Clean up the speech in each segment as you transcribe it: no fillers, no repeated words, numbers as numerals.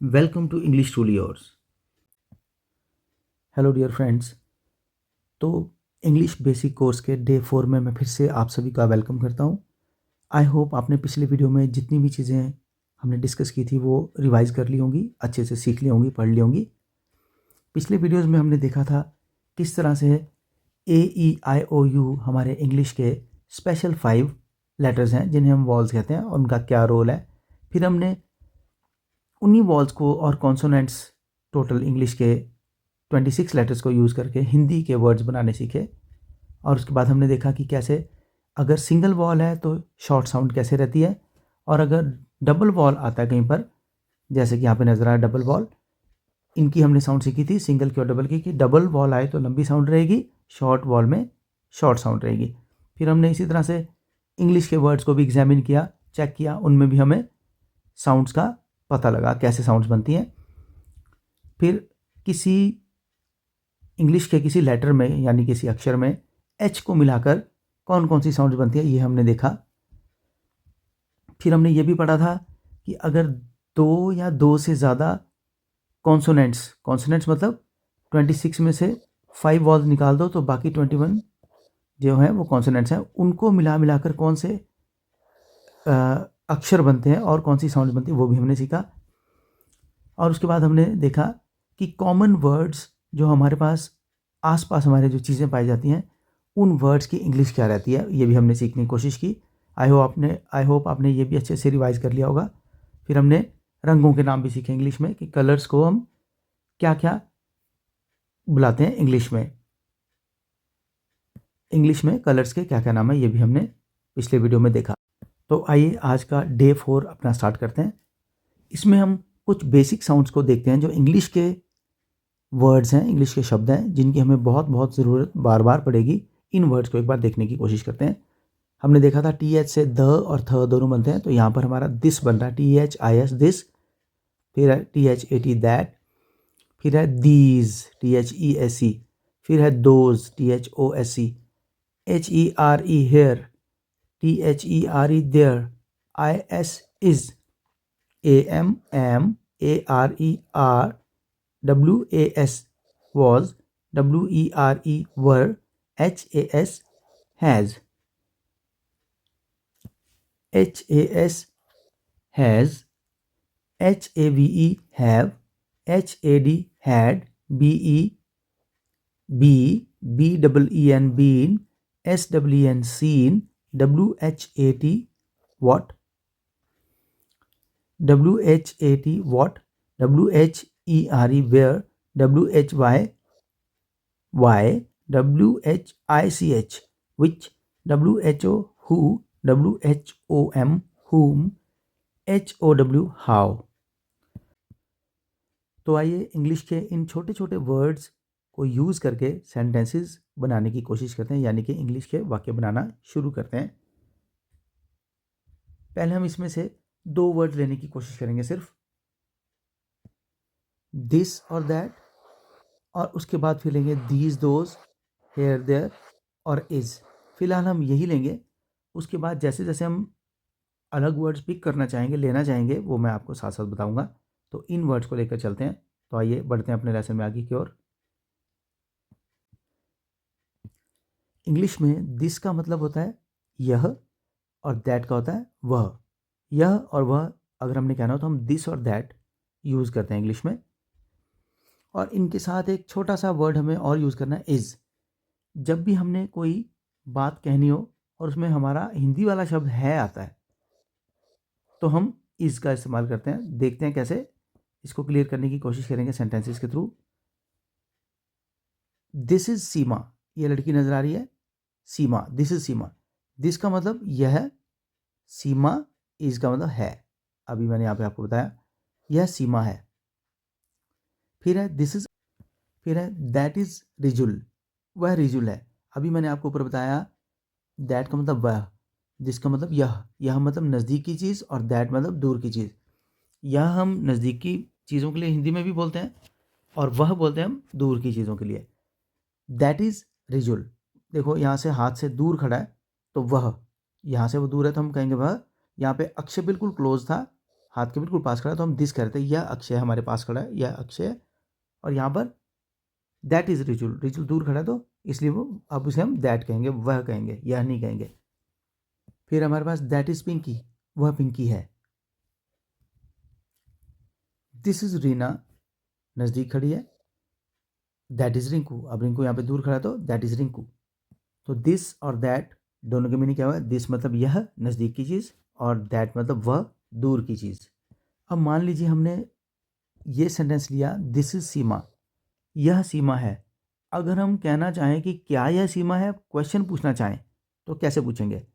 Welcome to English truly yours. Hello dear friends. तो English basic course के day 4 में मैं फिर से आप सभी का वेलकम करता हूँ। आई होप आपने पिछले वीडियो में जितनी भी चीज़ें हमने डिस्कस की थी वो रिवाइज कर ली होंगी, अच्छे से सीख ली होंगी, पढ़ ली होंगी। पिछले वीडियोज़ में हमने देखा था किस तरह से AEIOU हमारे इंग्लिश के स्पेशल 5 लेटर्स हैं जिन्हें हम वॉल्स कहते हैं और उनका क्या रोल है। फिर हमने उन्हीं वॉल्स को और कॉन्सोनेंट्स टोटल इंग्लिश के 26 लेटर्स को यूज़ करके हिंदी के वर्ड्स बनाने सीखे। और उसके बाद हमने देखा कि कैसे अगर सिंगल वॉल है तो शॉर्ट साउंड कैसे रहती है, और अगर डबल वॉल आता है कहीं पर, जैसे कि यहाँ पे नज़र आया डबल वॉल, इनकी हमने साउंड सीखी थी सिंगल की और डबल की, कि डबल वॉल आए तो लंबी साउंड रहेगी, शॉर्ट वॉल में शॉर्ट साउंड रहेगी। फिर हमने इसी तरह से इंग्लिश के वर्ड्स को भी एग्जामिन किया, चेक किया, उनमें भी हमें साउंड्स का पता लगा कैसे साउंड्स बनती हैं। फिर किसी इंग्लिश के किसी लेटर में यानी किसी अक्षर में एच को मिलाकर कौन कौन सी साउंड्स बनती है ये हमने देखा। फिर हमने ये भी पढ़ा था कि अगर दो या दो से ज़्यादा कॉन्सोनेंट्स मतलब 26 में से 5 वॉल्स निकाल दो तो बाकी 21 जो हैं वो कॉन्सोनेंट्स हैं, उनको मिलाकर कौन से अक्षर बनते हैं और कौन सी साउंड्स बनती है वो भी हमने सीखा। और उसके बाद हमने देखा कि कॉमन वर्ड्स जो हमारे पास आसपास हमारे जो चीज़ें पाई जाती हैं उन वर्ड्स की इंग्लिश क्या रहती है, ये भी हमने सीखने की कोशिश की। आई होप आपने ये भी अच्छे से रिवाइज कर लिया होगा। फिर हमने रंगों के नाम भी सीखे इंग्लिश में, कि कलर्स को हम क्या क्या बुलाते हैं इंग्लिश में कलर्स के क्या क्या नाम है, ये भी हमने पिछले वीडियो में देखा। तो आइए आज का डे 4 अपना स्टार्ट करते हैं। इसमें हम कुछ बेसिक साउंड्स को देखते हैं जो इंग्लिश के वर्ड्स हैं, इंग्लिश के शब्द हैं जिनकी हमें बहुत बहुत ज़रूरत बार बार पड़ेगी। इन वर्ड्स को एक बार देखने की कोशिश करते हैं। हमने देखा था TH से द और थ दोनों बनते हैं, तो यहाँ पर हमारा दिस बन रहा है, THIS दिस। फिर है THAT दैट। फिर है दीज, THESE। फिर है those, THOSE। HERE here, THERE there. IS is, AMARER। WAS was, WERE were। HAS has, HAS has। HAVE have, HAD had। BE be, BEEN been। SWEN seen। WHAT what, WHAT what। WHERE where। WHY why। WHICH which। WHO who। WHOM whom। HOW how। तो आइए English के इन छोटे छोटे words को use करके sentences बनाने की कोशिश करते हैं, यानी कि इंग्लिश के वाक्य बनाना शुरू करते हैं। पहले हम इसमें से 2 वर्ड लेने की कोशिश करेंगे, सिर्फ दिस और दैट, और उसके बाद फिर लेंगे दीज दोज, हेयर देयर और इज। फिलहाल हम यही लेंगे। उसके बाद जैसे जैसे हम अलग वर्ड्स पिक करना चाहेंगे, लेना चाहेंगे, वो मैं आपको साथ साथ बताऊंगा। तो इन वर्ड्स को लेकर चलते हैं। तो आइए बढ़ते हैं अपने लेसन में आगे की ओर। इंग्लिश में दिस का मतलब होता है यह, और दैट का होता है वह। यह और वह अगर हमने कहना हो तो हम दिस और दैट यूज़ करते हैं इंग्लिश में। और इनके साथ एक छोटा सा वर्ड हमें और यूज़ करना है, इज़। जब भी हमने कोई बात कहनी हो और उसमें हमारा हिंदी वाला शब्द है आता है तो हम इज़ का इस्तेमाल करते हैं। देखते हैं कैसे, इसको क्लियर करने की कोशिश करेंगे सेंटेंसेस के थ्रू। दिस इज सीमा, ये लड़की नजर आ रही है, सीमा, दिस इज सीमा। दिस का मतलब यह है, सीमा इज का मतलब है। अभी मैंने यहाँ पे आपको बताया यह सीमा है। फिर है दिस इज, फिर है दैट इज रिजुल, वह रिजुल है। अभी मैंने आपको ऊपर बताया दैट का मतलब वह, जिसका मतलब यह मतलब नज़दीक की चीज़, और दैट मतलब दूर की चीज़। यह हम नज़दीक की चीज़ों के लिए हिंदी में भी बोलते हैं, और वह बोलते हैं हम दूर की चीज़ों के लिए। दैट इज़ रिजुल, देखो यहाँ से हाथ से दूर खड़ा है तो वह, यहाँ से वो दूर है तो हम कहेंगे वह। यहाँ पे अक्षर बिल्कुल क्लोज था, हाथ के बिल्कुल पास खड़ा है तो हम दिस कहते हैं, यह अक्षय हमारे पास खड़ा है, यह अक्षय है। और यहाँ पर दैट इज रिजुल, रिजुल दूर खड़ा है तो इसलिए वो अब उसे हम दैट कहेंगे, वह कहेंगे, यह नहीं कहेंगे। फिर हमारे पास दैट इज पिंकी, वह पिंकी है। दिस इज रीना, नज़दीक खड़ी है। दैट इज रिंकू, अब रिंकू यहाँ पे दूर खड़ा है तो दैट इज रिंकू। तो दिस और दैट दोनों के मीनिंग क्या हुआ? दिस मतलब यह नज़दीक की चीज़, और दैट मतलब वह दूर की चीज़। अब मान लीजिए हमने ये सेंटेंस लिया, दिस इज सीमा, यह सीमा है। अगर हम कहना चाहें कि क्या यह सीमा है, क्वेश्चन पूछना चाहें, तो कैसे पूछेंगे?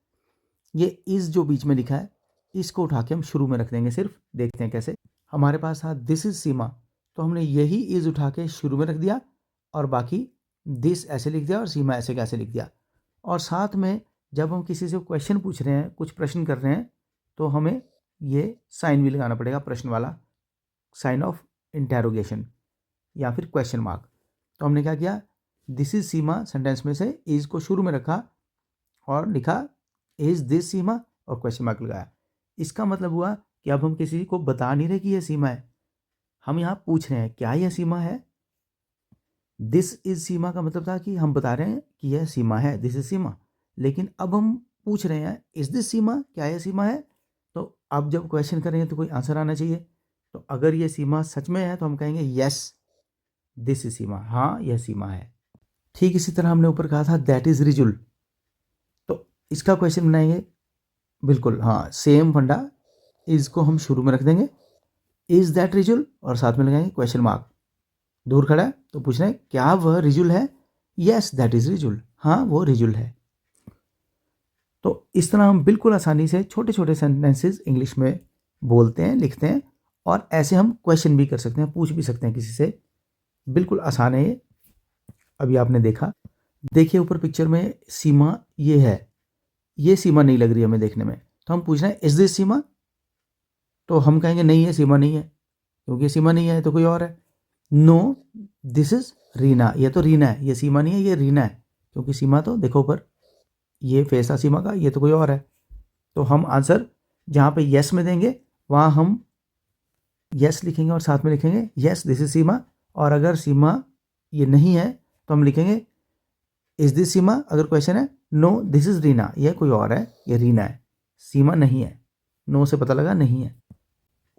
ये इज़ जो बीच में लिखा है, इसको उठा के हम शुरू में रख देंगे। सिर्फ देखते हैं कैसे। हमारे पास था दिस इज सीमा, तो हमने यही इज़ उठा के शुरू में रख दिया, और बाकी दिस ऐसे लिख दिया और सीमा ऐसे कैसे लिख दिया। और साथ में जब हम किसी से क्वेश्चन पूछ रहे हैं, कुछ प्रश्न कर रहे हैं, तो हमें ये साइन भी लगाना पड़ेगा, प्रश्न वाला साइन ऑफ इंटेरोगेशन या फिर क्वेश्चन मार्क। तो हमने क्या किया, दिस इज सीमा सेंटेंस में से इज को शुरू में रखा और लिखा इज दिस सीमा और क्वेश्चन मार्क लगाया। इसका मतलब हुआ कि अब हम किसी को बता नहीं रहे कि यह सीमा है, हम यहाँ पूछ रहे हैं क्या यह सीमा है। दिस इज सीमा का मतलब था कि हम बता रहे हैं कि यह सीमा है, दिस इज सीमा। लेकिन अब हम पूछ रहे हैं इज दिस सीमा, क्या यह सीमा है। तो अब जब क्वेश्चन करेंगे तो कोई आंसर आना चाहिए। तो अगर यह सीमा सच में है तो हम कहेंगे यस दिस इज सीमा, हाँ यह सीमा है। ठीक इसी तरह हमने ऊपर कहा था दैट इज रिजुल, तो इसका क्वेश्चन बनाएंगे। बिल्कुल हाँ, सेम फंडा, इज को हम शुरू में रख देंगे, इज दैट रिजुल, और साथ में लगाएंगे क्वेश्चन मार्क। दूर खड़ा है तो पूछ रहे हैं क्या वह रिजुल है, यस दैट इज रिजुल, हाँ वो रिजुल है। तो इस तरह हम बिल्कुल आसानी से छोटे छोटे सेंटेंसेस इंग्लिश में बोलते हैं, लिखते हैं, और ऐसे हम क्वेश्चन भी कर सकते हैं, पूछ भी सकते हैं किसी से। बिल्कुल आसान है ये। अभी आपने देखा, देखिए ऊपर पिक्चर में सीमा ये है, ये सीमा नहीं लग रही हमें देखने में, तो हम पूछ रहे हैं इज दिस सीमा, तो हम कहेंगे नहीं है, सीमा नहीं है, क्योंकि सीमा नहीं है तो कोई और है। नो दिस इज रीना, ये तो रीना है, ये सीमा नहीं है, ये रीना है, क्योंकि सीमा तो देखो ऊपर ये फेस था सीमा का, ये तो कोई और है। तो हम आंसर जहाँ पे यस में देंगे वहाँ हम यस लिखेंगे और साथ में लिखेंगे यस दिस इज सीमा। और अगर सीमा ये नहीं है तो हम लिखेंगे इज दिस सीमा, अगर क्वेश्चन है नो दिस इज रीना, ये कोई और है, ये रीना है, सीमा नहीं है। नो से पता लगा नहीं है।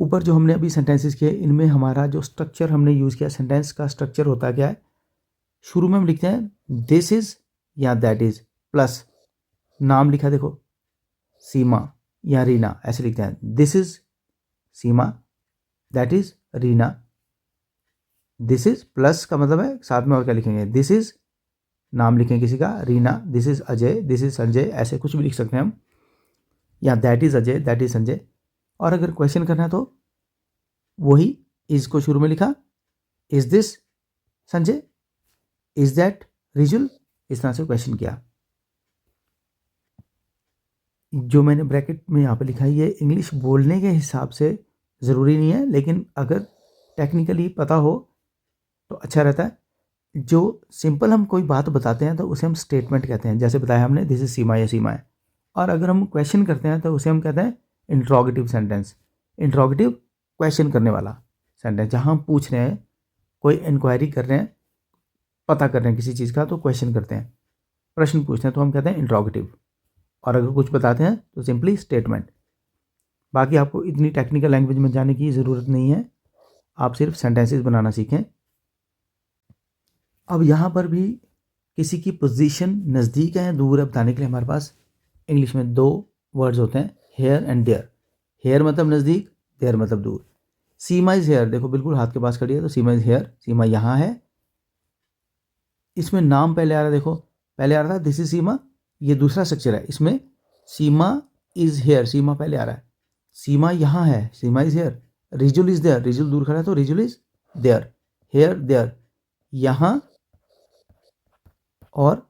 ऊपर जो हमने अभी सेंटेंसेस किए, इनमें हमारा जो स्ट्रक्चर हमने यूज़ किया, सेंटेंस का स्ट्रक्चर होता क्या है, शुरू में हम लिखते हैं दिस इज या दैट इज प्लस नाम लिखा, देखो सीमा या रीना, ऐसे लिखते हैं this is Seema, that is Reena. This is plus का मतलब है साथ में और क्या लिखेंगे, दिस इज नाम लिखेंगे किसी का, Reena, this is Ajay, this is Sanjay, ऐसे कुछ भी लिख सकते हैं हम, या that is Ajay, that is Sanjay. और अगर क्वेश्चन करना है तो वही इज को शुरू में लिखा, is this Sanjay, is that Rijul, इस तरह से क्वेश्चन किया। जो मैंने ब्रैकेट में यहाँ पे लिखा है ये इंग्लिश बोलने के हिसाब से ज़रूरी नहीं है, लेकिन अगर टेक्निकली पता हो तो अच्छा रहता है। जो सिंपल हम कोई बात बताते हैं तो उसे हम स्टेटमेंट कहते हैं, जैसे बताया हमने दिस इज सीमा, या सीमा है। और अगर हम क्वेश्चन करते हैं तो उसे हम कहते हैं इंट्रोगेटिव सेंटेंस। इंट्रोगेटिव क्वेश्चन करने वाला सेंटेंस, जहाँ हम पूछ रहे हैं, कोई इंक्वायरी कर रहे हैं, पता कर रहे हैं किसी चीज़ का, तो क्वेश्चन करते हैं, प्रश्न पूछते हैं, तो हम कहते हैं इंट्रोगेटिव। और अगर कुछ बताते हैं तो सिंपली स्टेटमेंट। बाकी आपको इतनी टेक्निकल लैंग्वेज में जाने की ज़रूरत नहीं है, आप सिर्फ सेंटेंसेस बनाना सीखें। अब यहाँ पर भी किसी की पोजीशन नज़दीक है दूर है बताने के लिए हमारे पास इंग्लिश में दो वर्ड्स होते हैं, हेयर एंड देयर। हेयर मतलब नज़दीक, देयर मतलब दूर। सीमा इज़ हेयर, देखो बिल्कुल हाथ के पास खड़ी है तो सीमा इज़ हेयर, सीमा यहाँ है। इसमें नाम पहले आ रहा है, देखो पहले आ रहा था दिस इज सीमा, ये दूसरा स्ट्रक्चर है, इसमें सीमा इज़ हेयर, सीमा पहले आ रहा है, सीमा यहाँ है, Seema is here. Rijul is there, Rijul दूर खड़ा है तो Rijul is there. Here there, यहाँ और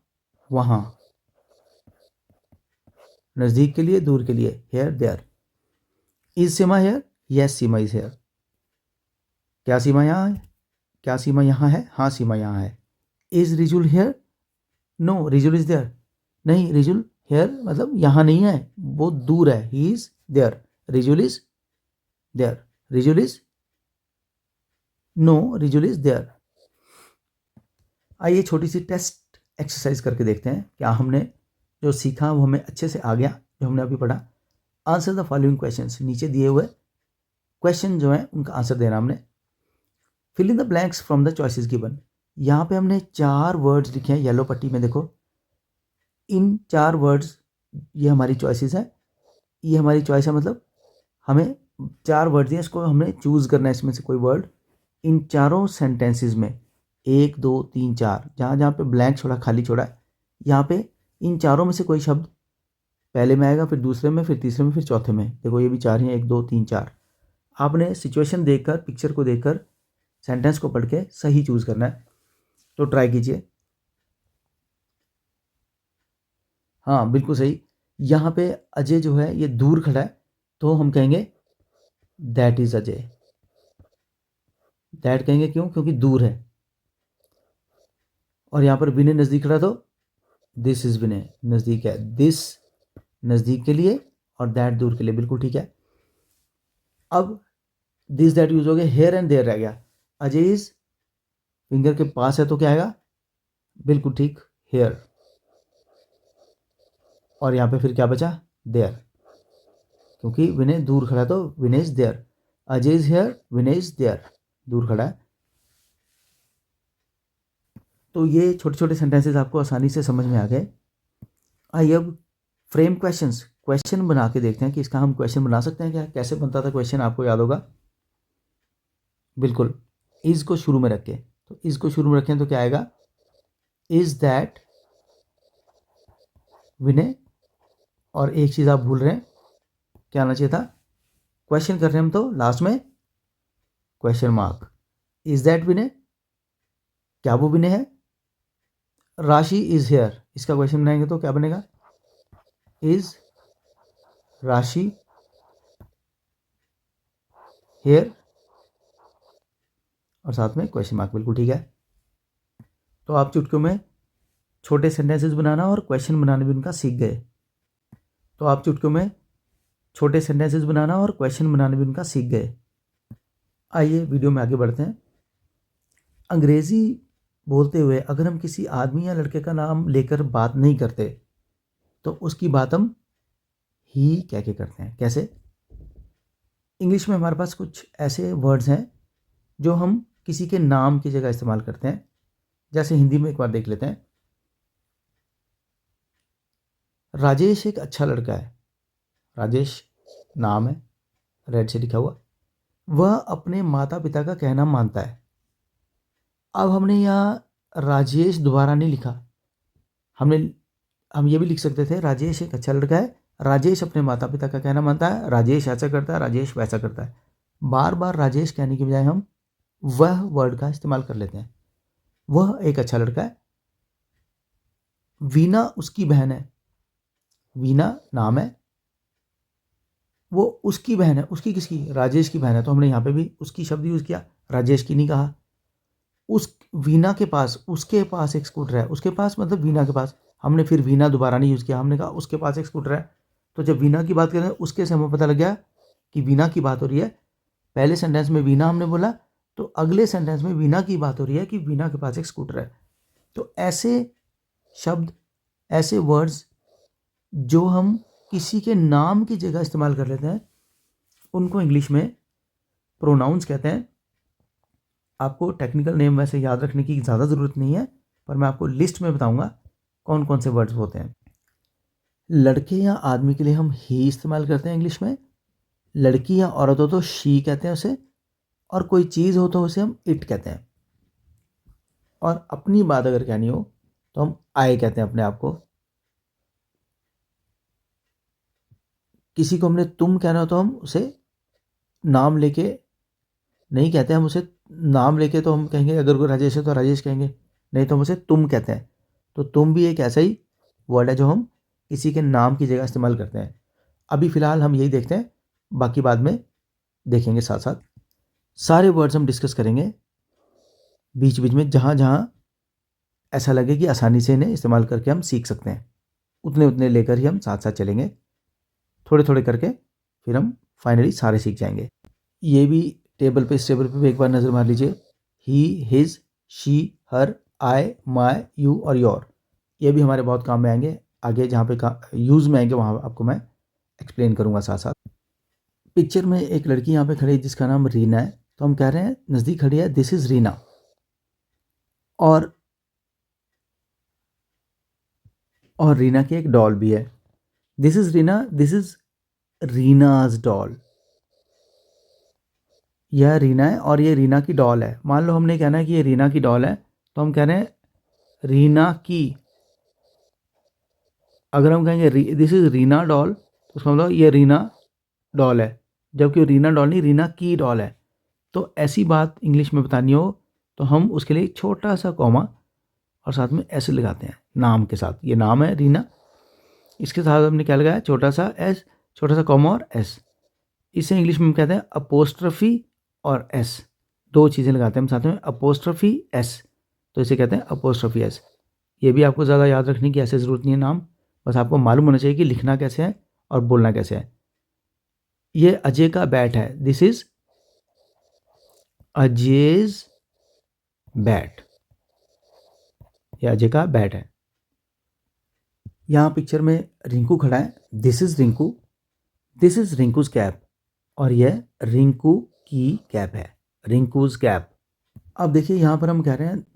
वहाँ, नज़दीक के लिए दूर के लिए, here there. Is Seema here, yes Seema is here. क्या सीमा यहाँ है, क्या सीमा यहाँ है, हाँ सीमा यहाँ है। Is Rijul here, no Rijul is there, नहीं रिजुल हेयर मतलब यहाँ नहीं है, वो दूर है, he is there, Rijul is there, Rijul is no, Rijul is there. आइए छोटी सी टेस्ट एक्सरसाइज करके देखते हैं क्या हमने जो सीखा वो हमें अच्छे से आ गया जो हमने अभी पढ़ा। आंसर द फॉलोइंग क्वेश्चंस, नीचे दिए हुए क्वेश्चन जो है उनका आंसर देना हमने। Fill in the blanks from the choices given. यहाँ पे हमने 4 वर्ड्स लिखे हैं येलो पट्टी में, देखो इन 4 वर्ड्स, ये हमारी चॉइसेस है, ये हमारी चॉइस है, मतलब हमें 4 वर्ड दिए, इसको हमने चूज़ करना है इसमें से कोई वर्ड। इन चारों सेंटेंसेस में 1 2 3 4 जहाँ जहाँ पे ब्लैंक छोड़ा, खाली छोड़ा है, यहाँ पे इन चारों में से कोई शब्द पहले में आएगा, फिर दूसरे में, फिर तीसरे में, फिर चौथे में। देखो ये भी 4 हैं, 1 2 3 4। आपने सिचुएशन देखकर, पिक्चर को देखकर, सेंटेंस को पढ़ के सही चूज़ करना है। तो ट्राई कीजिए। हाँ बिल्कुल सही। यहाँ पे अजय जो है ये दूर खड़ा है, तो हम कहेंगे दैट इज अजय। दैट कहेंगे क्यों? क्योंकि दूर है। और यहाँ पर विनय नज़दीक खड़ा, तो दिस इज विनय, नज़दीक है। दिस नज़दीक के लिए और दैट दूर के लिए, बिल्कुल ठीक है। अब दिस दैट यूज हो गया, हेयर एंड देयर रह गया। अजय इज फिंगर के पास है तो क्या आएगा? बिल्कुल ठीक, हेयर। और यहाँ पे फिर क्या बचा? देयर, क्योंकि विनय दूर खड़ा है तो Vinay is there. Ajay is here, Vinay is there, दूर खड़ा है। तो ये छोटे छोटे सेंटेंसेस आपको आसानी से समझ में आ गए। आइए अब फ्रेम क्वेश्चंस, क्वेश्चन बना के देखते हैं कि इसका हम क्वेश्चन बना सकते हैं क्या। कैसे बनता था क्वेश्चन, आपको याद होगा बिल्कुल। इज को शुरू में रखें, तो इज को शुरू में रखें तो क्या आएगा? इज दैट विनय। और एक चीज़ आप भूल रहे हैं, क्या आना चाहिए था? क्वेश्चन कर रहे हैं हम तो लास्ट में क्वेश्चन मार्क। इज दैट विनय, क्या वो विनय है? राशि इज हेयर, इसका क्वेश्चन बनाएंगे तो क्या बनेगा? इज राशि हेयर, और साथ में क्वेश्चन मार्क, बिल्कुल ठीक है। तो आप चुटकियों में छोटे सेंटेंसेस बनाना और क्वेश्चन बनाना भी उनका सीख गए। तो आप चुटकियों में छोटे सेंटेंसेस बनाना और क्वेश्चन बनाना भी उनका सीख गए। आइए वीडियो में आगे बढ़ते हैं। अंग्रेज़ी बोलते हुए अगर हम किसी आदमी या लड़के का नाम लेकर बात नहीं करते तो उसकी बात हम ही कह के करते हैं। कैसे? इंग्लिश में हमारे पास कुछ ऐसे वर्ड्स हैं जो हम किसी के नाम की जगह इस्तेमाल करते हैं। जैसे हिंदी में एक बार देख लेते हैं। राजेश एक अच्छा लड़का है, राजेश नाम है, रेड से लिखा हुआ। वह अपने माता पिता का कहना मानता है। अब हमने यहाँ राजेश दोबारा नहीं लिखा, हम ये भी लिख सकते थे राजेश एक अच्छा लड़का है, राजेश अपने माता पिता का कहना मानता है, राजेश ऐसा करता है, राजेश वैसा करता है। बार बार राजेश कहने की बजाय हम वह वर्ड का इस्तेमाल कर लेते हैं। वह एक अच्छा लड़का है। वीना उसकी बहन है, वीना नाम है, वो उसकी बहन है। उसकी किसकी? राजेश की बहन है, तो हमने यहाँ पे भी उसकी शब्द यूज़ किया, राजेश की नहीं कहा। उस वीना के पास, उसके पास एक स्कूटर है, उसके पास मतलब वीना के पास, हमने फिर वीना दोबारा नहीं यूज़ किया, हमने कहा उसके पास एक स्कूटर है। तो जब वीना की बात करें उसके से हमें पता लग गया कि वीना की बात हो रही है। पहले सेंटेंस में वीना हमने बोला, तो अगले सेंटेंस में वीना की बात हो रही है कि वीना के पास एक स्कूटर है। तो ऐसे शब्द, ऐसे वर्ड्स जो हम किसी के नाम की जगह इस्तेमाल कर लेते हैं उनको इंग्लिश में प्रोनाउंस कहते हैं। आपको टेक्निकल नेम वैसे याद रखने की ज़्यादा ज़रूरत नहीं है, पर मैं आपको लिस्ट में बताऊंगा कौन कौन से वर्ड्स होते हैं। लड़के या आदमी के लिए हम ही इस्तेमाल करते हैं इंग्लिश में। लड़की या औरत हो तो शी कहते हैं उसे, और कोई चीज़ हो तो उसे हम इट कहते हैं। और अपनी बात अगर कहनी हो तो हम आई कहते हैं अपने आप को। किसी को हमने तुम कहना हो तो हम उसे नाम लेके नहीं कहते, हम उसे नाम लेके तो हम कहेंगे, अगर कोई राजेश है तो राजेश कहेंगे, नहीं तो हम उसे तुम कहते हैं। तो तुम भी एक ऐसा ही वर्ड है जो हम किसी के नाम की जगह इस्तेमाल करते हैं। अभी फ़िलहाल हम यही देखते हैं, बाकी बाद में देखेंगे साथ साथ। सारे वर्ड्स हम डिस्कस करेंगे बीच बीच में, जहाँ जहाँ ऐसा लगे कि आसानी से इन्हें इस्तेमाल करके हम सीख सकते हैं, उतने उतने लेकर ही हम साथ साथ चलेंगे। थोड़े थोड़े करके फिर हम फाइनली सारे सीख जाएंगे। ये भी टेबल पे, इस टेबल पे भी एक बार नज़र मार लीजिए। He, his, she, her, I, my, you और योर, ये भी हमारे बहुत काम में आएंगे। आगे जहाँ पे यूज़ में आएंगे वहाँ आपको मैं एक्सप्लेन करूँगा साथ साथ। पिक्चर में एक लड़की यहाँ पे खड़ी है जिसका नाम रीना है, तो हम कह रहे हैं नज़दीक खड़ी है, दिस इज़ रीना। और रीना की एक डॉल भी है, this is Reena, this is Reena's doll. यह रीना है और ये रीना की डॉल है। मान लो हमने कहना है कि ये रीना की डॉल है, तो हम कह रहे हैं रीना की। अगर हम कहेंगे दिस इज़ रीना डॉल, तो उसका मतलब ये रीना डॉल है, जबकि रीना डॉल नहीं, रीना की डॉल है। तो ऐसी बात इंग्लिश में बतानी हो तो हम उसके लिए एक छोटा सा कॉमा और साथ में एस लगाते हैं नाम के साथ। ये नाम है रीना, इसके साथ हमने क्या लगाया, छोटा सा एस, छोटा सा कॉमा और एस। इसे इंग्लिश में हम कहते हैं अपोस्ट्रफी और एस, दो चीज़ें लगाते हैं हम साथ में, अपोस्ट्रफी एस, तो इसे कहते हैं अपोस्ट्रफी एस। ये भी आपको ज़्यादा याद रखने की ऐसे ज़रूरत नहीं है नाम, बस आपको मालूम होना चाहिए कि लिखना कैसे है और बोलना कैसे है। ये अजय का बैट है, दिस इज़ अजयज बैट, ये अजय का बैट है। यहाँ पिक्चर में रिंकू खड़ा है, this is Rinku, this is Rinku's cap, और यह रिंकू की कैप है, रिंकूज कैप। अब देखिए यहाँ पर हम कह रहे हैं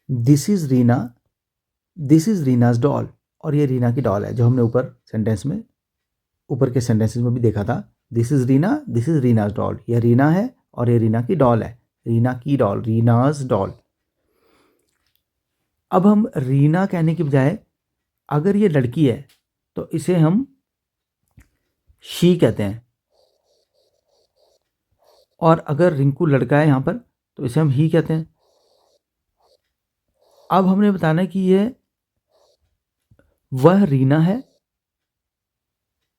this is Reena, this is Reena's doll, और ये रीना की डॉल है, जो हमने ऊपर सेंटेंस में, ऊपर के सेंटेंसेस में भी देखा था। This is Reena, this is Reena's doll, यह रीना है और ये रीना की डॉल है, रीना की डॉल, रीनाज डॉल। अब हम रीना कहने की बजाय अगर ये लड़की है तो इसे हम शी कहते हैं, और अगर रिंकू लड़का है यहाँ पर तो इसे हम ही कहते हैं। अब हमने बताना है कि ये वह रीना है,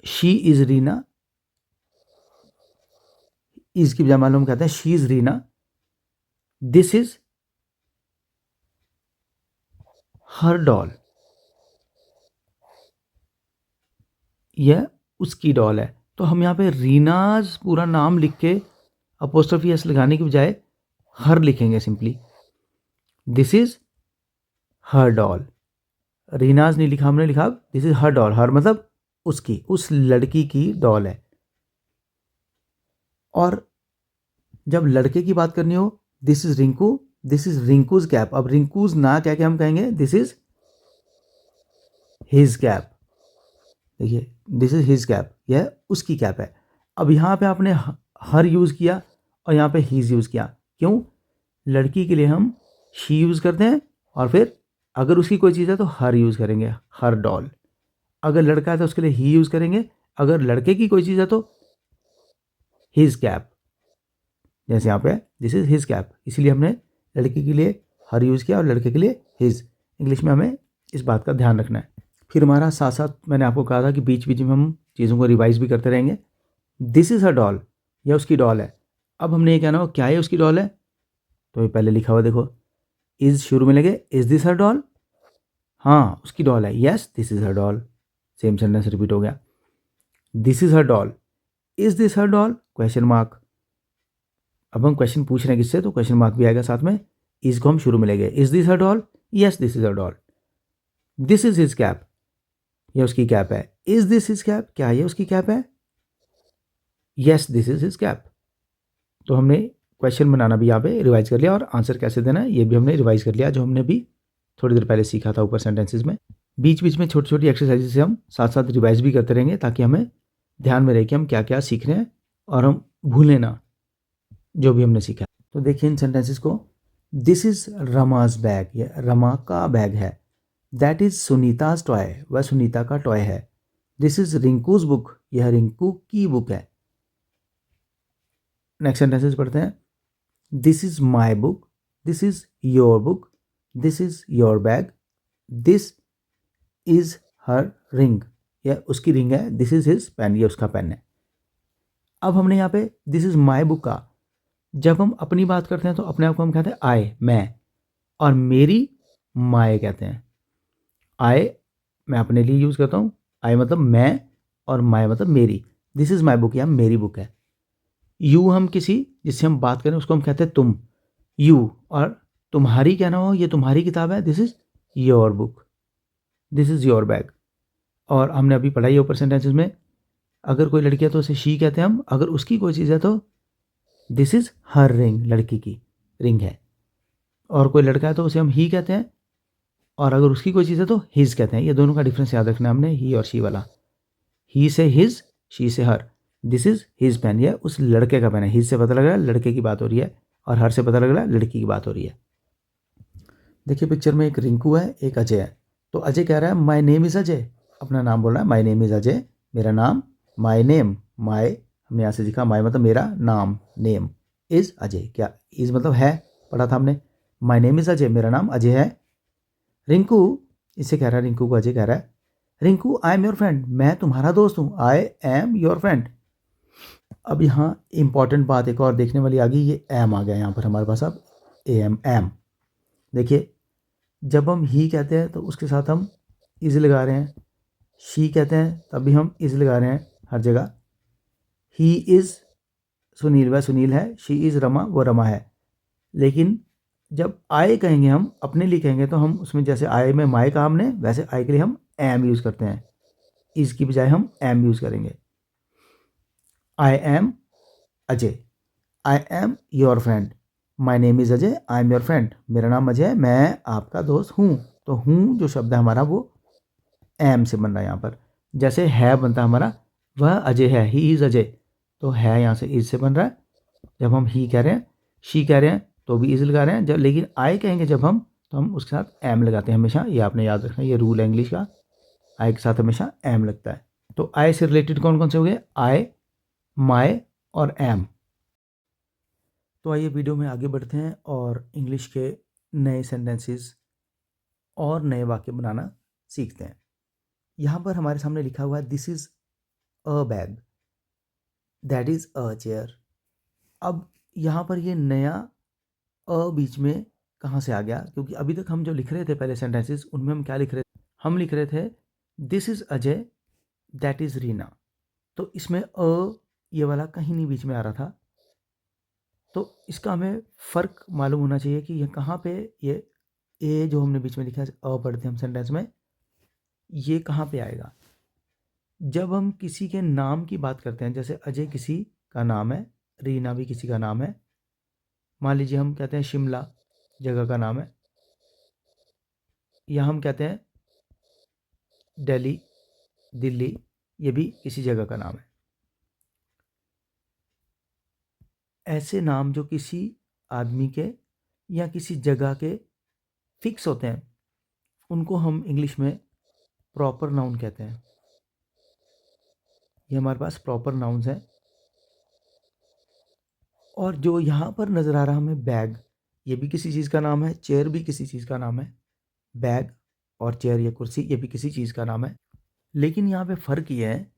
शी इज़ रीना, इज़ की बजाय मालूम कहते हैं she is Reena, this is her doll, यह उसकी डॉल है। तो हम यहाँ पे रीनाज पूरा नाम लिख के अपोस्ट्रोफी एस लगाने की बजाय हर लिखेंगे simply, this is her doll. Reena's नहीं लिखा हमने, लिखा this is her doll, her मतलब उसकी, उस लड़की की डॉल है। और जब लड़के की बात करनी हो, this is Rinku, this is Rinku's cap. अब रिंकूज ना कह के हम कहेंगे दिस इज़ हिज कैप, देखिए दिस इज़ हिज कैप, यह उसकी कैप है। अब यहाँ पे आपने हर यूज़ किया और यहाँ पे हीज यूज़ किया, क्यों? लड़की के लिए हम शी यूज़ करते हैं, और फिर अगर उसकी कोई चीज़ है तो हर यूज़ करेंगे, हर डॉल। अगर लड़का है तो उसके लिए ही यूज़ करेंगे, अगर लड़के की कोई चीज़ है तो हिज कैप, जैसे यहाँ पे दिस इज़ हिज कैप, इसीलिए हमने लड़की के लिए हर यूज़ किया और लड़के के लिए हिज। इंग्लिश में हमें इस बात का ध्यान रखना है। फिर हमारा साथ साथ मैंने आपको कहा था कि बीच बीच में हम चीज़ों को रिवाइज भी करते रहेंगे। दिस इज़ हर डॉल, यह उसकी डॉल है। अब हमने ये कहना हो क्या ये उसकी डॉल है, तो ये पहले लिखा हुआ देखो, इज़ शुरू में लगे, इज़ दिस हर डॉल, हाँ उसकी डॉल है, yes this is her doll, same sentence repeat हो गया। This is her doll, is this her doll, question mark. अब हम क्वेश्चन पूछ रहे हैं किससे, तो क्वेश्चन मार्क भी आएगा साथ में, इज़ को हम शुरू में लेंगे, is this her doll, yes this is her doll. This is his cap, यह उसकी कैप है, इज़ दिस हिज कैप, क्या ये उसकी कैप है, yes this is his cap. तो हमने क्वेश्चन बनाना भी यहाँ पे रिवाइज कर लिया, और आंसर कैसे देना है ये भी हमने रिवाइज कर लिया, जो हमने भी थोड़ी देर पहले सीखा था ऊपर सेंटेंसेस में। बीच बीच में छोटी छोटी एक्सरसाइजेस से हम साथ साथ रिवाइज भी करते रहेंगे, ताकि हमें ध्यान में रहे कि हम क्या क्या सीख रहे हैं और हम भूलें ना जो भी हमने सीखा। तो देखिए इन सेंटेंसेस को, दिस इज़ रमाज बैग, ये रमा का बैग है। दैट इज़ सुनीताज टॉय, वह सुनीता का टॉय है। दिस इज़ रिंकूज बुक, यह रिंकू की बुक है। नेक्स्ट सेंटेंसेस पढ़ते हैं, this is my book, this is your book, this is your bag, this is her ring, यह उसकी रिंग है, दिस इज़ हिज पेन, ये उसका पेन है। अब हमने यहाँ पे दिस इज़ माई बुक का, जब हम अपनी बात करते हैं तो अपने आप को हम कहते हैं आई, मैं, और मेरी माए कहते हैं। आई मैं अपने लिए यूज़ करता हूँ, आई मतलब मैं, और माए मतलब मेरी। दिस इज़ माई बुक, या मेरी बुक है। यू हम किसी जिससे हम बात करें उसको हम कहते हैं तुम, यू। और तुम्हारी कहना हो ये तुम्हारी किताब है, this is your book, this is your bag. और हमने अभी पढ़ाई ऊपर सेंटेंसेस में, अगर कोई लड़की है तो उसे शी कहते हैं हम, अगर उसकी कोई चीज़ है तो दिस इज़ हर रिंग, लड़की की रिंग है। और कोई लड़का है तो उसे हम ही कहते हैं, और अगर उसकी कोई चीज़ है तो हिज कहते हैं। ये दोनों का डिफरेंस याद रखना हमने, ही और शी वाला। ही से हिज, शी से हर। दिस इज़ हिज पेन, ये उस लड़के का पेन है। हिज से पता लग रहा है लड़के की बात हो रही है, और हर से पता लग रहा है लड़की की बात हो रही है। देखिए पिक्चर में एक रिंकू है, एक अजय है। तो अजय कह रहा है माई नेम इज़ अजय, अपना नाम बोल रहा है, माई नेम इज़ अजय, मेरा नाम। माई नेम, माई हमने यहाँ से सीखा, माई मतलब मेरा नाम, नेम इज़ अजय, क्या इज़ मतलब है, पढ़ा था हमने। माई नेम इज़ अजय, मेरा नाम अजय है। रिंकू, इससे कह रहा है, रिंकू को अजय कह रहा है, Rinku I am your friend, मैं तुम्हारा दोस्त हूँ, आई एम योर फ्रेंड। अब यहाँ इंपॉर्टेंट बात एक और देखने वाली आ गई, ये एम आ गया यहाँ पर हमारे पास। अब एम देखिए, जब हम ही कहते हैं तो उसके साथ हम इज़ लगा रहे हैं, शी कहते हैं तब भी हम इज़ लगा रहे हैं हर जगह। ही इज़ सुनील, वह सुनील है, शी इज़ रमा, वो रमा है। लेकिन जब आई कहेंगे, हम अपने लिए कहेंगे, तो हम उसमें जैसे आई में माई कहा हमने, वैसे आई के लिए हम एम यूज़ करते हैं, इज़ की बजाय हम एम यूज़ करेंगे। I am Ajay, I am your friend, my name is Ajay, I am your friend, मेरा नाम अजय है, मैं आपका दोस्त हूँ। तो हूँ जो शब्द है हमारा वो एम से बन रहा है यहाँ पर। जैसे है बनता है हमारा, वह अजय है, ही इज़ अजय, तो है यहाँ से इज से बन रहा है। जब हम ही कह रहे हैं, शी कह रहे हैं तो भी इज लगा रहे हैं। जब लेकिन आई कहेंगे जब हम, तो हम उसके साथ एम लगाते हैं हमेशा, ये आपने याद रखना, ये रूल है इंग्लिश का, आई के साथ हमेशा एम लगता है। तो आई से रिलेटेड कौन कौन से हो गए, आई, माई और एम। तो आइए वीडियो में आगे बढ़ते हैं और इंग्लिश के नए सेंटेंसेस और नए वाक्य बनाना सीखते हैं। यहाँ पर हमारे सामने लिखा हुआ है this is a bag, that is a chair. अब यहाँ पर ये नया अ बीच में कहाँ से आ गया, क्योंकि अभी तक हम जो लिख रहे थे पहले सेंटेंसेस, उनमें हम क्या लिख रहे थे, हम लिख रहे थे this is Ajay, that is Reena. तो इसमें अ ये वाला कहीं नहीं बीच में आ रहा था। तो इसका हमें फ़र्क मालूम होना चाहिए कि ये कहाँ पे, ये ए जो हमने बीच में लिखा है अ पढ़ते हम सेंटेंस में, ये कहाँ पे आएगा। जब हम किसी के नाम की बात करते हैं, जैसे अजय किसी का नाम है, रीना भी किसी का नाम है। मान लीजिए हम कहते हैं शिमला जगह का नाम है, या हम कहते हैं दिल्ली, दिल्ली ये भी किसी जगह का नाम है। ऐसे नाम जो किसी आदमी के या किसी जगह के फिक्स होते हैं, उनको हम इंग्लिश में प्रॉपर नाउन कहते हैं। ये हमारे पास प्रॉपर नाउन्स हैं। और जो यहाँ पर नज़र आ रहा हमें बैग, ये भी किसी चीज़ का नाम है, चेयर भी किसी चीज़ का नाम है। बैग और चेयर या कुर्सी ये भी किसी चीज़ का नाम है। लेकिन यहाँ पे फ़र्क ये है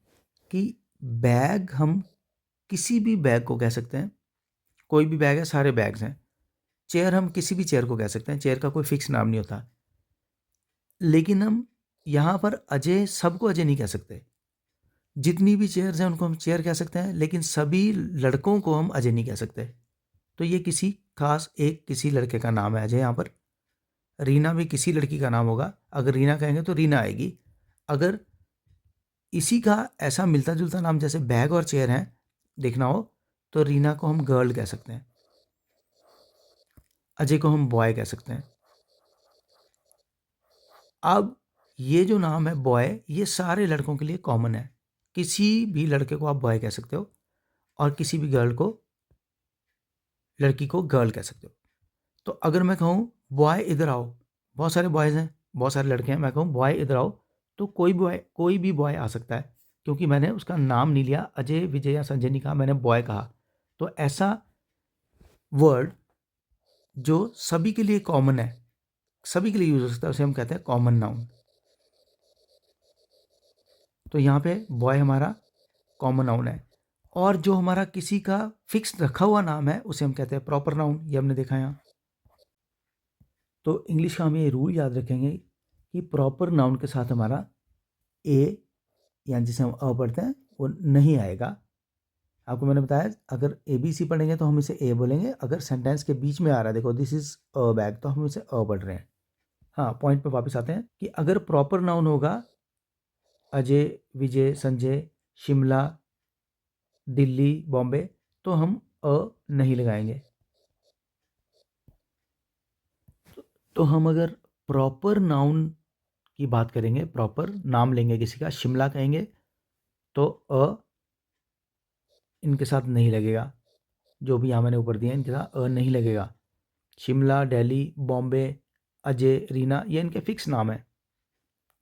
कि बैग हम किसी भी बैग को कह सकते हैं, कोई भी बैग है, सारे बैग्स हैं। चेयर हम किसी भी चेयर को कह सकते हैं, चेयर का कोई फिक्स नाम नहीं होता। लेकिन हम यहाँ पर अजय, सबको अजय नहीं कह सकते। जितनी भी चेयर्स हैं उनको हम चेयर कह सकते हैं, लेकिन सभी लड़कों को हम अजय नहीं कह सकते। तो ये किसी खास एक किसी लड़के का नाम है अजय। यहाँ पर रीना भी किसी लड़की का नाम होगा, अगर रीना कहेंगे तो रीना आएगी। अगर इसी का ऐसा मिलता जुलता नाम जैसे बैग और चेयर है देखना हो, तो रीना को हम गर्ल कह सकते हैं, अजय को हम बॉय कह सकते हैं। अब ये जो नाम है बॉय, ये सारे लड़कों के लिए कॉमन है। किसी भी लड़के को आप बॉय कह सकते हो, और किसी भी गर्ल को, लड़की को गर्ल कह सकते हो। तो अगर मैं कहूँ बॉय इधर आओ, बहुत सारे बॉयज़ हैं, बहुत सारे लड़के हैं, मैं कहूँ बॉय इधर आओ, तो कोई भी बॉय आ सकता है, क्योंकि मैंने उसका नाम नहीं लिया, अजय, विजय या संजय नहीं कहा, मैंने बॉय कहा। तो ऐसा वर्ड जो सभी के लिए कॉमन है, सभी के लिए यूज़ हो सकता है, उसे हम कहते हैं कॉमन नाउन। तो यहाँ पे बॉय हमारा कॉमन नाउन है। और जो हमारा किसी का फिक्स रखा हुआ नाम है, उसे हम कहते हैं प्रॉपर नाउन। ये हमने देखा यहाँ। तो इंग्लिश का हम ये रूल याद रखेंगे कि प्रॉपर नाउन के साथ हमारा ए, या जिसे हम अ पढ़ते हैं, वो नहीं आएगा। आपको मैंने बताया अगर ABC पढ़ेंगे तो हम इसे ए बोलेंगे, अगर सेंटेंस के बीच में आ रहा है, देखो दिस इज अ बैग, तो हम इसे अ पढ़ रहे हैं। हाँ, पॉइंट पे वापस आते हैं कि अगर प्रॉपर नाउन होगा अजय, विजय, संजय, शिमला, दिल्ली, बॉम्बे, तो हम अ नहीं लगाएंगे। तो हम अगर प्रॉपर नाउन की बात करेंगे, प्रॉपर नाम लेंगे किसी का, शिमला कहेंगे तो अ इनके साथ नहीं लगेगा, जो भी यहाँ मैंने ऊपर दिया इनके साथ अ नहीं लगेगा। शिमला, दिल्ली, बॉम्बे, अजय, रीना, ये इनके फिक्स नाम है।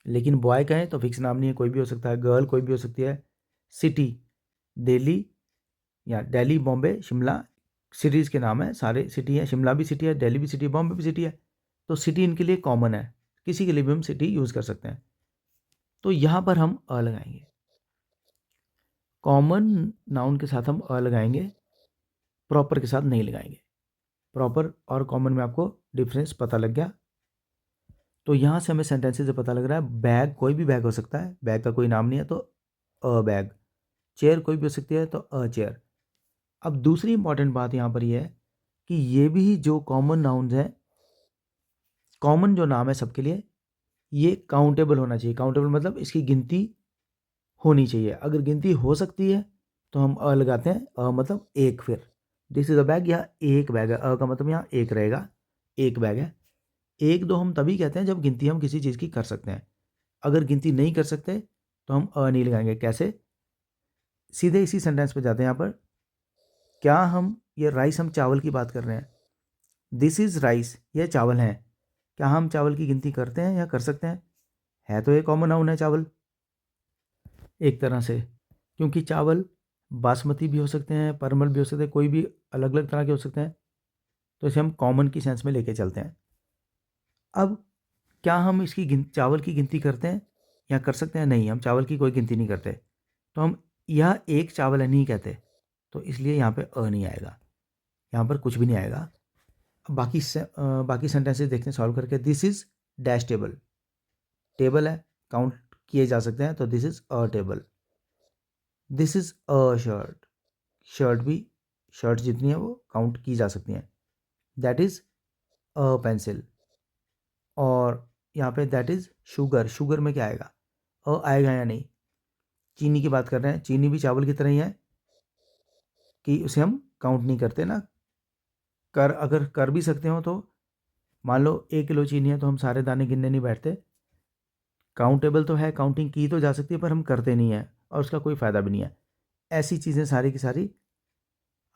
लेकिन बॉय कहें तो फिक्स नाम नहीं है, कोई भी हो सकता है, गर्ल कोई भी हो सकती है। सिटी, दिल्ली या दिल्ली, बॉम्बे, शिमला सिटीज़ के नाम है, सारे सिटी है, शिमला भी सिटी है, दिल्ली भी सिटी है, बॉम्बे भी सिटी है। तो सिटी इनके लिए कॉमन है, किसी के लिए भी हम सिटी यूज़ कर सकते हैं। तो यहाँ पर हम अ लगाएंगे, कॉमन नाउन के साथ हम अ लगाएंगे, प्रॉपर के साथ नहीं लगाएंगे। प्रॉपर और कॉमन में आपको डिफरेंस पता लग गया। तो यहाँ से हमें सेंटेंसेस से पता लग रहा है बैग कोई भी बैग हो सकता है, बैग का कोई नाम नहीं है तो अ बैग। चेयर कोई भी हो सकती है तो अ चेयर। अब दूसरी इंपॉर्टेंट बात यहाँ पर यह है कि ये भी जो कॉमन नाउन्स हैं, कॉमन जो नाम है सबके लिए, ये काउंटेबल होना चाहिए। काउंटेबल मतलब इसकी गिनती होनी चाहिए। अगर गिनती हो सकती है तो हम अ लगाते हैं, अ मतलब एक। फिर दिस इज़ अ बैग, या एक बैग है, अ का मतलब यहाँ एक रहेगा, एक बैग है। एक दो हम तभी कहते हैं जब गिनती हम किसी चीज़ की कर सकते हैं। अगर गिनती नहीं कर सकते तो हम अ नहीं लगाएंगे। कैसे? सीधे इसी सेंटेंस पे जाते हैं। यहाँ पर क्या हम ये राइस, हम चावल की बात कर रहे हैं, दिस इज़ राइस, ये चावल हैं। क्या हम चावल की गिनती करते हैं या कर सकते हैं? है तो ये कॉमन नाउन है चावल एक तरह से, क्योंकि चावल बासमती भी हो सकते हैं, परमल भी हो सकते हैं, कोई भी अलग अलग तरह के हो सकते हैं। तो इसे हम कॉमन की सेंस में लेके चलते हैं। अब क्या हम इसकी चावल की गिनती करते हैं या कर सकते हैं? नहीं, हम चावल की कोई गिनती नहीं करते। तो हम यह एक चावल है नहीं कहते, तो इसलिए यहाँ पे अ नहीं आएगा, यहाँ पर कुछ भी नहीं आएगा। अब बाकी सेंटेंसेस देखते हैं सॉल्व करके। This is dash table, table है, काउंट किए जा सकते हैं, तो this is a table. This is a shirt, shirt भी, शर्ट जितनी है वो काउंट की जा सकती हैं। That is a pencil. और यहाँ पे दैट इज़ शुगर, शुगर में क्या आएगा? अ आएगा या नहीं? चीनी की बात कर रहे हैं, चीनी भी चावल की तरह ही है कि उसे हम काउंट नहीं करते ना। अगर कर भी सकते हो तो मान लो 1 किलो चीनी है तो हम सारे दाने गिनने नहीं बैठते। काउंटेबल तो है, काउंटिंग की तो जा सकती है, पर हम करते नहीं हैं और उसका कोई फ़ायदा भी नहीं है। ऐसी चीज़ें सारी की सारी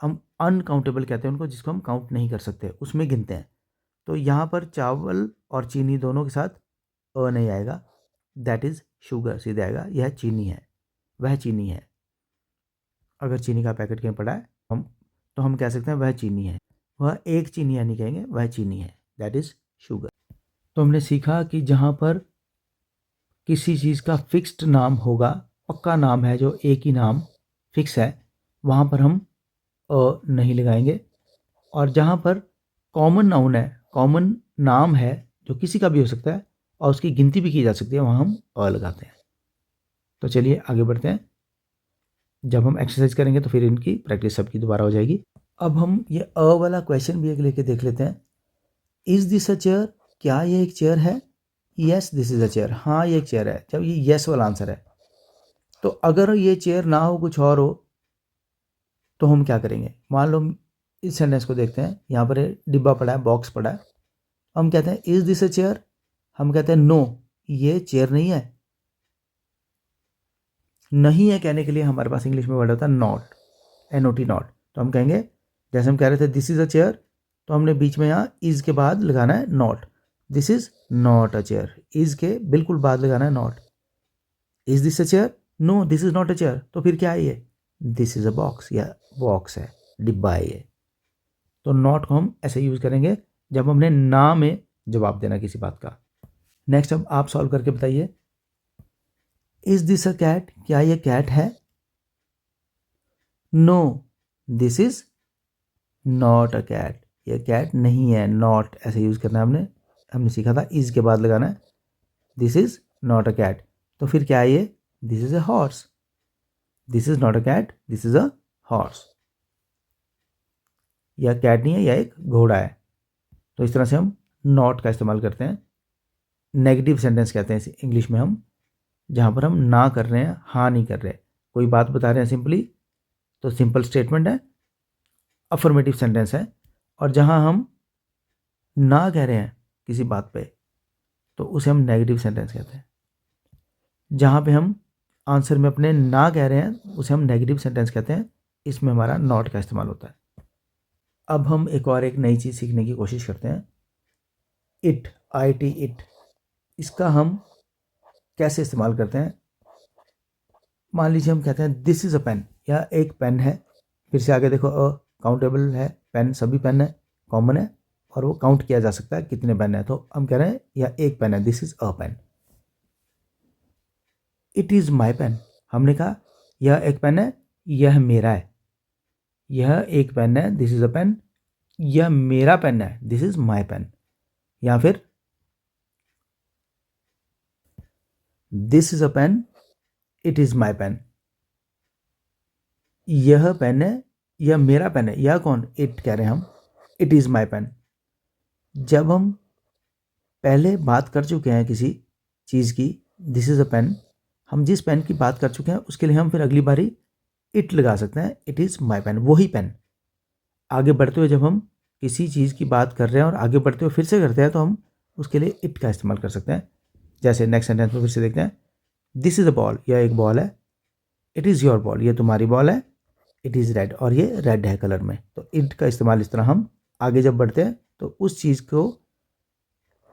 हम अनकाउंटेबल कहते हैं उनको, जिसको हम काउंट नहीं कर सकते, उसमें गिनते हैं। तो यहाँ पर चावल और चीनी दोनों के साथ अ नहीं आएगा, दैट इज़ शुगर सीधे आएगा। यह चीनी है, वह चीनी है। अगर चीनी का पैकेट कहीं पड़ा है तो हम कह सकते हैं वह चीनी है। वह एक चीनी है नहीं कहेंगे, वह चीनी है, दैट इज़ शुगर। तो हमने सीखा कि जहाँ पर किसी चीज़ का फिक्स्ड नाम होगा, पक्का नाम है, जो एक ही नाम फिक्स है, वहाँ पर हम अ नहीं लगाएंगे। और जहाँ पर कॉमन नाउन है, कॉमन नाम है जो किसी का भी हो सकता है और उसकी गिनती भी की जा सकती है, वहाँ हम अ लगाते हैं। तो चलिए आगे बढ़ते हैं। जब हम एक्सरसाइज करेंगे तो फिर इनकी प्रैक्टिस सबकी दोबारा हो जाएगी। अब हम ये अ वाला क्वेश्चन भी एक लेके देख लेते हैं। Is this a chair? क्या ये एक चेयर है? Yes this is a chair, हाँ ये एक चेयर है। जब ये यस वाला आंसर है, तो अगर ये चेयर ना हो, कुछ और हो, तो हम क्या करेंगे? मान लो इस सेंटेंस को देखते हैं, यहाँ पर डिब्बा पड़ा है, बॉक्स पड़ा है, हम कहते हैं इज़ दिस अ चेयर? हम कहते हैं नो, ये चेयर नहीं है। नहीं है कहने के लिए हमारे पास इंग्लिश में वर्ड होता है नॉट, NOT नॉट। तो हम कहेंगे, जैसे हम कह रहे थे दिस इज़ अ चेयर, तो हमने बीच में यहाँ इज़ के बाद लगाना है not. This is not a chair, is के बिल्कुल बाद लगाना है not. Is this a chair? No this is not a chair. तो फिर क्या है ये? दिस इज़ अ बॉक्स, या बॉक्स है, डिब्बा है ये। तो नॉट को हम ऐसे यूज़ करेंगे जब हमने ना में जवाब देना किसी बात का। नेक्स्ट अब आप सॉल्व करके बताइए। Is this a cat? क्या ये कैट है? No this is not a cat, ये कैट नहीं है। नॉट ऐसे यूज़ करना है, हमने सीखा था, इज़ के बाद लगाना है। This is not a cat. तो फिर क्या है ये? This is a horse. This is not a cat, this is a horse, या कैट नहीं है, या एक घोड़ा है। तो इस तरह से हम नॉट का इस्तेमाल करते हैं। नेगेटिव सेंटेंस कहते हैं इसे इंग्लिश में हम, जहाँ पर हम ना कर रहे हैं, हाँ नहीं कर रहे, कोई बात बता रहे हैं सिंपली, तो सिंपल स्टेटमेंट है, अफर्मेटिव सेंटेंस है। और जहाँ हम ना कह रहे हैं किसी बात पे, तो उसे हम नेगेटिव सेंटेंस कहते हैं। जहाँ पे हम आंसर में अपने ना कह रहे हैं, उसे हम नेगेटिव सेंटेंस कहते हैं। इसमें हमारा नॉट का इस्तेमाल होता है। अब हम एक और एक नई चीज़ सीखने की कोशिश करते हैं। इट, IT इट, इसका हम कैसे इस्तेमाल करते हैं। मान लीजिए हम कहते हैं दिस इज़ अ पेन, या एक पेन है। फिर से आगे देखो, काउंटेबल है, पेन सभी पेन है, कॉमन है, और वो काउंट किया जा सकता है कितने पेन है। तो हम कह रहे हैं यह एक पेन है, this is a pen. It is my pen, हमने कहा यह एक पेन है, यह मेरा है। यह एक पेन है, दिस इज़ अ पेन, यह मेरा पेन है, दिस इज़ माई पेन। या फिर this is a pen, it is my pen. यह पेन है, यह मेरा पेन है, यह कौन, इट कह रहे हैं हम, इट इज़ माई पेन। जब हम पहले बात कर चुके हैं किसी चीज़ की, दिस इज़ अ पेन, हम जिस पेन की बात कर चुके हैं उसके लिए हम फिर अगली बारी इट लगा सकते हैं, इट इज़ माई पेन, वही पेन। आगे बढ़ते हुए जब हम किसी चीज़ की बात कर रहे हैं और आगे बढ़ते हुए फिर से करते हैं, तो हम उसके लिए इट का इस्तेमाल कर सकते हैं। जैसे नेक्स्ट सेंटेंस में फिर से देखते हैं, दिस इज़ अ बॉल, यह एक बॉल है। इट इज़ योर बॉल, ये तुम्हारी बॉल है। इट इज़ रेड, और ये रेड है कलर में। तो इट का इस्तेमाल इस तरह हम आगे जब बढ़ते हैं तो उस चीज़ को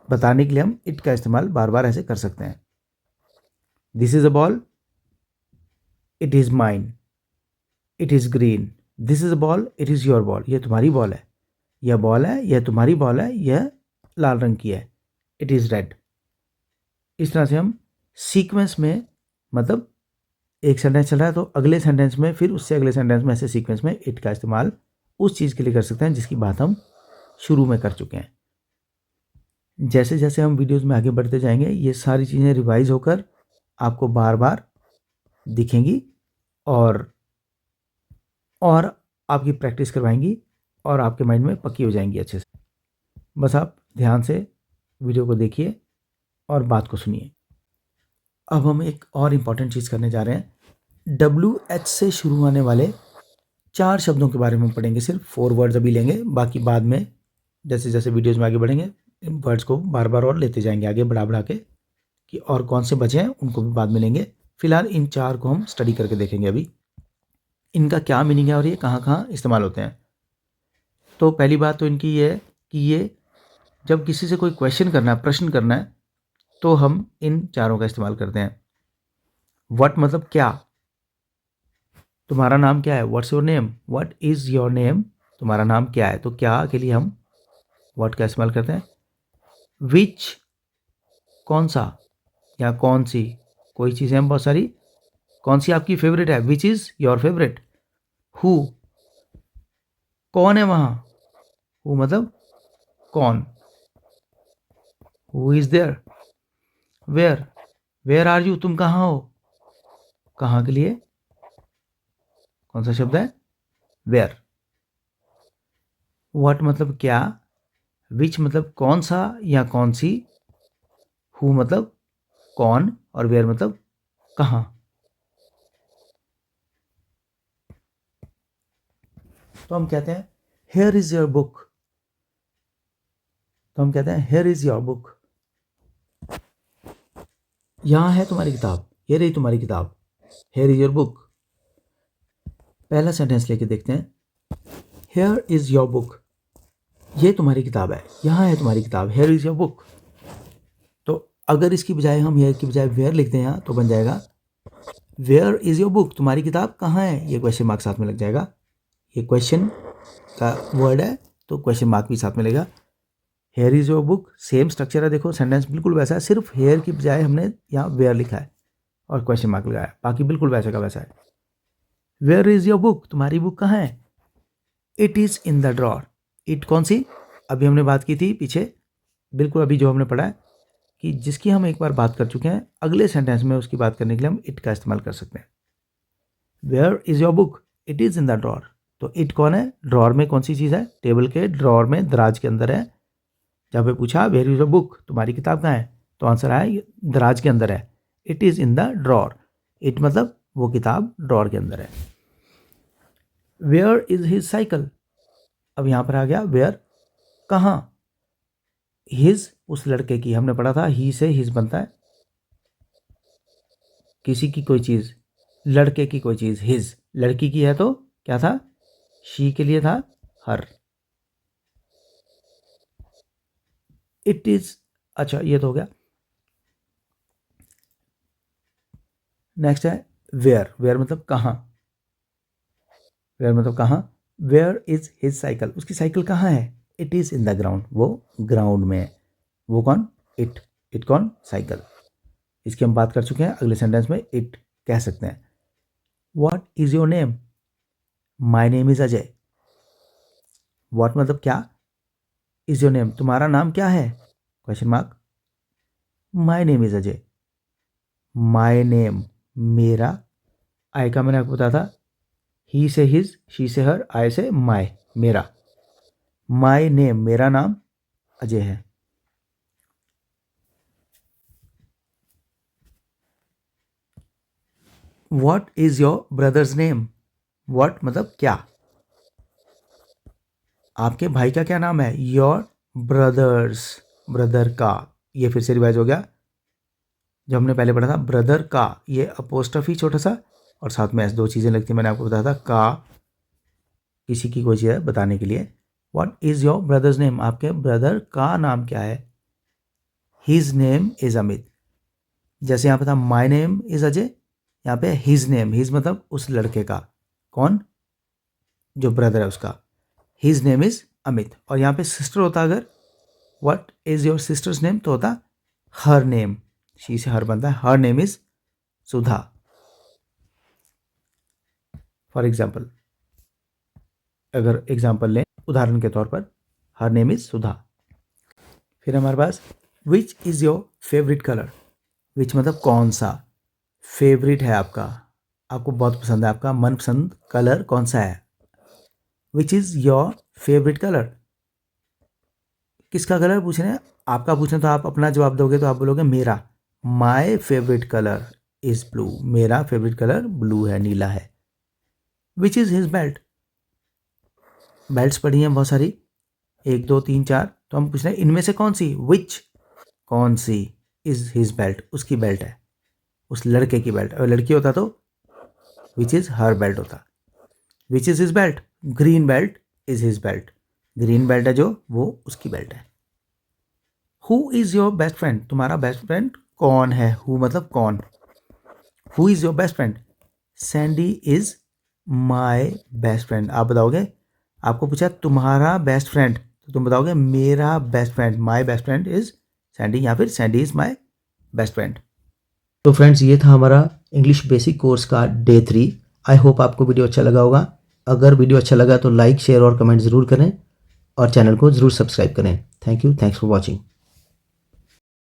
बताने के लिए हम इट का इस्तेमाल बार बार ऐसे कर सकते हैं। This is a ball, it is mine, it is green. This is a ball, it is your ball, ये तुम्हारी बॉल है। यह बॉल है, यह तुम्हारी बॉल है, यह लाल रंग की है। It is red. इस तरह से हम सीक्वेंस में, मतलब एक सेंटेंस चल रहा है तो अगले सेंटेंस में, फिर उससे अगले सेंटेंस में, ऐसे सीक्वेंस में इट का इस्तेमाल उस चीज़ के लिए कर सकते हैं जिसकी बात हम शुरू में कर चुके हैं। जैसे जैसे हम वीडियोस में आगे बढ़ते जाएंगे, ये सारी चीज़ें रिवाइज होकर आपको बार बार दिखेंगी, और आपकी प्रैक्टिस करवाएंगी, और आपके माइंड में पक्की हो जाएंगी अच्छे से। बस आप ध्यान से वीडियो को देखिए और बात को सुनिए। अब हम एक और इम्पॉर्टेंट चीज़ करने जा रहे हैं। WH से शुरू होने वाले 4 शब्दों के बारे में पढ़ेंगे। सिर्फ 4 वर्ड्स अभी लेंगे, बाकी बाद में जैसे जैसे वीडियोज़ में आगे बढ़ेंगे इन वर्ड्स को बार बार और लेते जाएंगे आगे बढ़ा बढ़ा के, कि और कौन से बचे हैं उनको भी बाद में लेंगे। फिलहाल इन 4 को हम स्टडी करके देखेंगे अभी, इनका क्या मीनिंग है और ये कहाँ कहाँ इस्तेमाल होते हैं। तो पहली बात तो इनकी ये है कि ये जब किसी से कोई क्वेश्चन करना है, प्रश्न करना है, तो हम इन चारों का इस्तेमाल करते हैं। व्हाट मतलब क्या, तुम्हारा नाम क्या है, what's your name, what is your name, तुम्हारा नाम क्या है। तो क्या के लिए हम व्हाट का इस्तेमाल करते हैं। विच, कौन सा या कौन सी, कोई चीज़ें हैं बहुत सारी, कौन सी आपकी फेवरेट है, which is your favourite. Who, कौन है वहाँ, हु मतलब कौन। Who is there. Where, where are you, तुम कहाँ हो, कहाँ के लिए कौन सा शब्द है, वेयर। व्हाट मतलब क्या, विच मतलब कौन सा या कौन सी, हु मतलब कौन, और वेयर मतलब कहाँ। तो हम कहते हैं हेयर इज़ योर बुक, तो हम कहते हैं हेयर इज़ योर बुक, यहाँ है तुम्हारी किताब, ये रही तुम्हारी किताब, हेयर इज़ योर बुक। पहला सेंटेंस लेके देखते हैं, हेयर इज़ योर बुक, ये तुम्हारी किताब है, यहाँ है तुम्हारी किताब, हेयर इज़ योर बुक। तो अगर इसकी बजाय हम हेयर की बजाय वेयर लिखते हैं यहाँ, तो बन जाएगा वेयर इज़ योर बुक, तुम्हारी किताब कहाँ है, ये क्वेश्चन मार्क साथ में लग जाएगा। ये क्वेश्चन का वर्ड है तो क्वेश्चन मार्क भी साथ में लगेगा। Here is your book, same structure है, देखो सेंटेंस बिल्कुल वैसा है, सिर्फ हेयर की बजाय हमने यहाँ वेयर लिखा है और क्वेश्चन मार्क लगाया, बाकी बिल्कुल वैसा का वैसा है। वेयर इज़ योर बुक, तुम्हारी बुक कहाँ है। It is in the drawer, it कौन सी, अभी हमने बात की थी पीछे, बिल्कुल अभी जो हमने पढ़ा है कि जिसकी हम एक बार बात कर चुके हैं, अगले सेंटेंस में उसकी बात करने के लिए हम इट का इस्तेमाल कर सकते हैं। Where is your book, it is in the drawer. तो इट कौन है? ड्रॉर में कौन सी चीज़ है? टेबल के ड्रॉर में, दराज के अंदर है। जब मैं पूछा वेयर इज अ बुक, तुम्हारी किताब कहाँ है, तो आंसर आया दराज के अंदर है। It is in the drawer. It मतलब वो किताब ड्रॉर के अंदर है। वेयर इज हिज साइकिल, अब यहाँ पर आ गया वेयर, कहाँ। हिज उस लड़के की, हमने पढ़ा था ही से हिज बनता है, किसी की कोई चीज़, लड़के की कोई चीज़, हिज। लड़की की है तो क्या था? शी के लिए था हर। इट इज, अच्छा ये तो हो गया। नेक्स्ट है वेयर। वेयर मतलब कहाँ। वेयर मतलब कहाँ। वेयर इज हिज साइकिल, उसकी साइकिल कहाँ है? It is in the ground, वो ग्राउंड में है। वो कौन? इट। इट कौन? साइकिल। इसकी हम बात कर चुके हैं, अगले सेंटेंस में इट कह सकते हैं। What is your name, my name is Ajay. What मतलब क्या, इज योर नेम तुम्हारा नाम क्या है, question mark. My name is Ajay. My name मेरा, आई का मैंने आपको बताया था, ही से हिज, शी से हर, आई से माई मेरा। माई नेम मेरा नाम अजय है। What is your brother's name. What मतलब क्या, आपके भाई का क्या नाम है? योर ब्रदर्स, ब्रदर का, ये फिर से रिवाइज हो गया। जो हमने पहले पढ़ा था ब्रदर का, ये अपोस्ट्रोफी छोटा सा और साथ में ऐसे दो चीज़ें लगती, मैंने आपको बताया था का, किसी की कोई चीज़ है बताने के लिए। What is your brother's name, आपके ब्रदर का नाम क्या है? His name is Amit. जैसे यहाँ पे था माई नेम इज़ अजय, यहाँ पे हिज नेम, हिज मतलब उस लड़के का, कौन? जो ब्रदर है उसका। His name is Amit. और यहाँ पे सिस्टर होता अगर, what is your sisters name, तो होता हर नेम, शी से हर बनता है, her name is Sudha. For example, अगर एग्जाम्पल लें उदाहरण के तौर पर, हर नेम इज़ सुधा। फिर हमारे पास which is your favourite colour. Which मतलब कौन सा, फेवरेट है आपका, आपको बहुत पसंद है, आपका मनपसंद कलर कौन सा है। Which is your favourite colour, किसका कलर पूछ रहे हैं? आपका पूछना, तो आप अपना जवाब दोगे तो आप बोलोगे मेरा। My favourite colour is blue, मेरा फेवरेट कलर ब्लू है, नीला है। Which is his belt, belts पढ़ी हैं बहुत सारी, 1 2 3 4, तो हम पूछ रहे हैं इनमें से कौन सी, विच कौन सी, इज़ हिज बेल्ट उसकी बेल्ट है, उस लड़के की बेल्ट। अगर लड़की होता तो विच इज़ हर बेल्ट होता। Which is his belt, green belt is his belt, green belt है जो, वो उसकी बेल्ट है। Who is your best friend, तुम्हारा बेस्ट फ्रेंड कौन है। हु मतलब कौन। Who is your best friend, Sandy is my best friend. आप बताओगे, आपको पूछा तुम्हारा बेस्ट फ्रेंड, तो तुम बताओगे मेरा best friend, my best friend is Sandy, या फिर Sandy is my best friend. तो फ्रेंड्स, ये था हमारा इंग्लिश बेसिक कोर्स का डे 3। आई होप आपको वीडियो अच्छा लगा होगा। अगर वीडियो अच्छा लगा तो लाइक, शेयर और कमेंट ज़रूर करें और चैनल को ज़रूर सब्सक्राइब करें। Thank you, thanks for watching.